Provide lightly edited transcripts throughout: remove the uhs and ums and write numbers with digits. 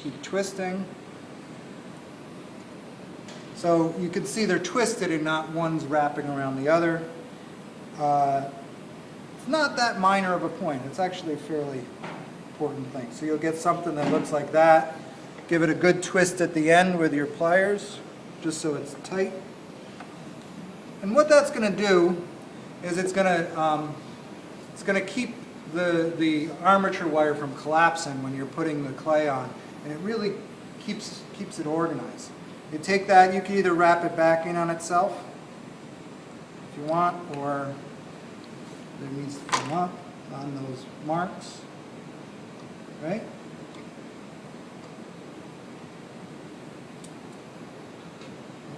keep twisting. So you can see they're twisted and not one's wrapping around the other. It's not that minor of a point. It's actually a fairly important thing. So you'll get something that looks like that. Give it a good twist at the end with your pliers, just so it's tight. And what that's going to do is it's going to keep the armature wire from collapsing when you're putting the clay on, and it really keeps it organized. You take that, you can either wrap it back in on itself if you want, or it needs to come up on those marks, right?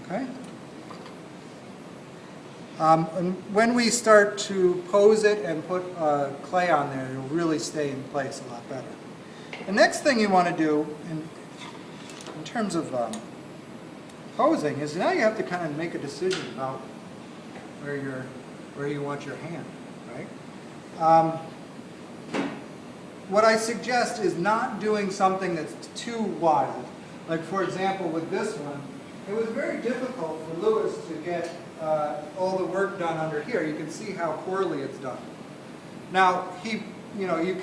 Okay. And when we start to pose it and put clay on there, it'll really stay in place a lot better. The next thing you want to do in terms of posing is now you have to kind of make a decision about where you want your hand, right? What I suggest is not doing something that's too wild. Like for example, with this one, it was very difficult for Louis to get all the work done under here. You can see how poorly it's done. Now you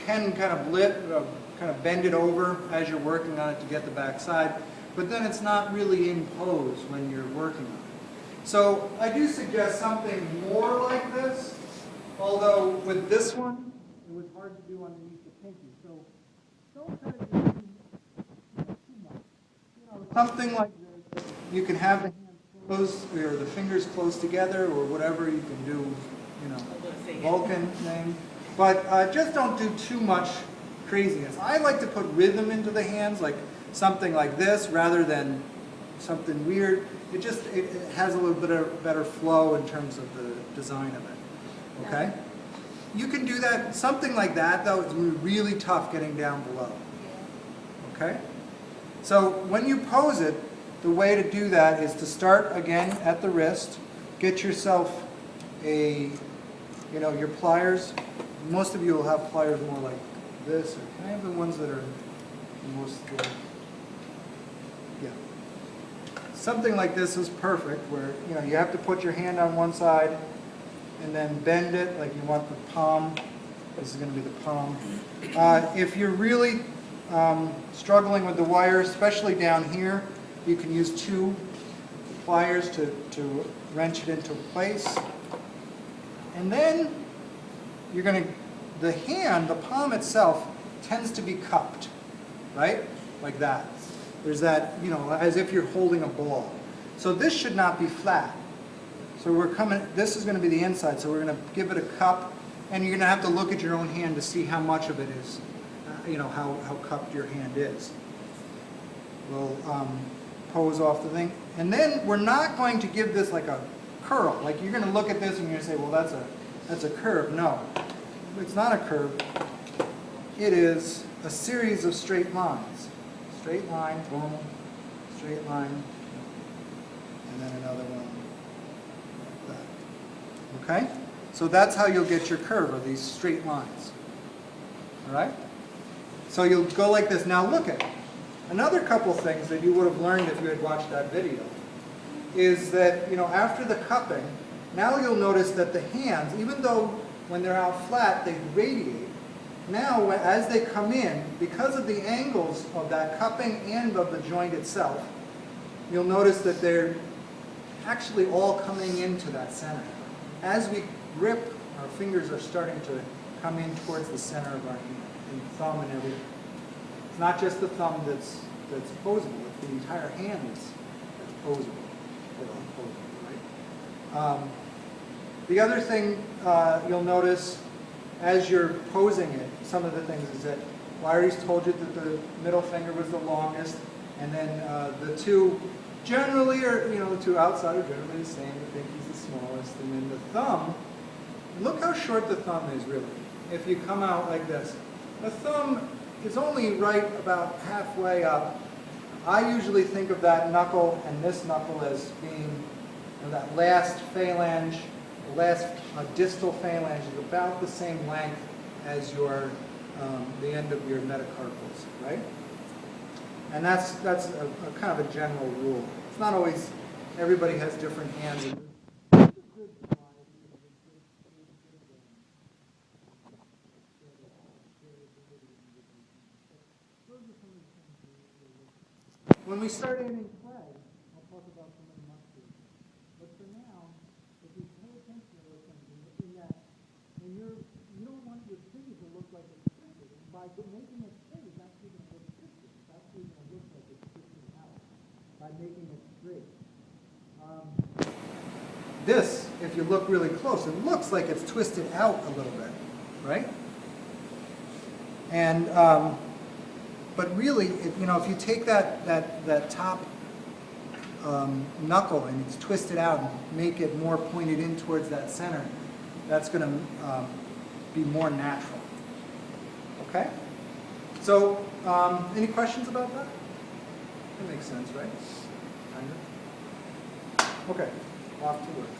can kind of bend it over as you're working on it to get the back side, but then it's not really in pose when you're working on it. So I do suggest something more like this, although with this one, it was hard to do underneath the pinky. So don't try to do too much. Something like this. You can have the hands closed, or the fingers close together, or whatever you can do, Vulcan thing. But just don't do too much craziness. I like to put rhythm into the hands, like something like this, rather than something weird. It has a little bit of better flow in terms of the design of it. Okay? You can do that. Something like that, though, is really tough getting down below. Okay? So when you pose it, the way to do that is to start again at the wrist. Get yourself your pliers. Most of you will have pliers more like this, or can I have the ones that are most yeah. Something like this is perfect, where you have to put your hand on one side and then bend it like you want the palm. This is going to be the palm. If you're really struggling with the wire, especially down here, you can use two pliers to wrench it into place. And then the palm itself tends to be cupped, right? Like that. There's that, as if you're holding a ball. So this should not be flat. So this is going to be the inside, so we're going to give it a cup, and you're going to have to look at your own hand to see how much of it is, how cupped your hand is. We'll pose off the thing. And then we're not going to give this like a curl. Like you're going to look at this and you're going to say, well, that's a curve. No, it's not a curve. It is a series of straight lines. Straight line, boom, straight line, and then another one like that. Okay? So that's how you'll get your curve, are these straight lines. All right? So you'll go like this. Now look at it. Another couple things that you would have learned if you had watched that video is that, after the cupping, now you'll notice that the hands, even though when they're out flat, they radiate, now as they come in, because of the angles of that cupping and of the joint itself, you'll notice that they're actually all coming into that center. As we grip, our fingers are starting to come in towards the center of our hand, and the thumb and everything. It's not just the thumb that's posable, it's the entire hand that's posable. Right? The other thing you'll notice as you're posing it, some of the things is that Larry's told you that the middle finger was the longest, and then the two generally are, the two outside are generally the same. The pinky's the smallest, and then the thumb, look how short the thumb is really. If you come out like this, the thumb is only right about halfway up. I usually think of that knuckle and this knuckle as being that last phalange, the last distal phalange is about the same length as the end of your metacarpals, right? And that's a kind of a general rule. It's not always, everybody has different hands. When we start adding clay, I'll talk about some of the mustard. But for now, if you pay attention to what's in that, when you don't want your tree to look like it's twisted. And by making it straight, it's actually going to look twisted. It's actually going to look like it's twisted out by making it straight. This, if you look really close, it looks like it's twisted out a little bit, right? And but really, if you take that top knuckle and it's twisted out and make it more pointed in towards that center, that's going to be more natural. Okay? So, any questions about that? That makes sense, right? Kind of. Okay, off to work.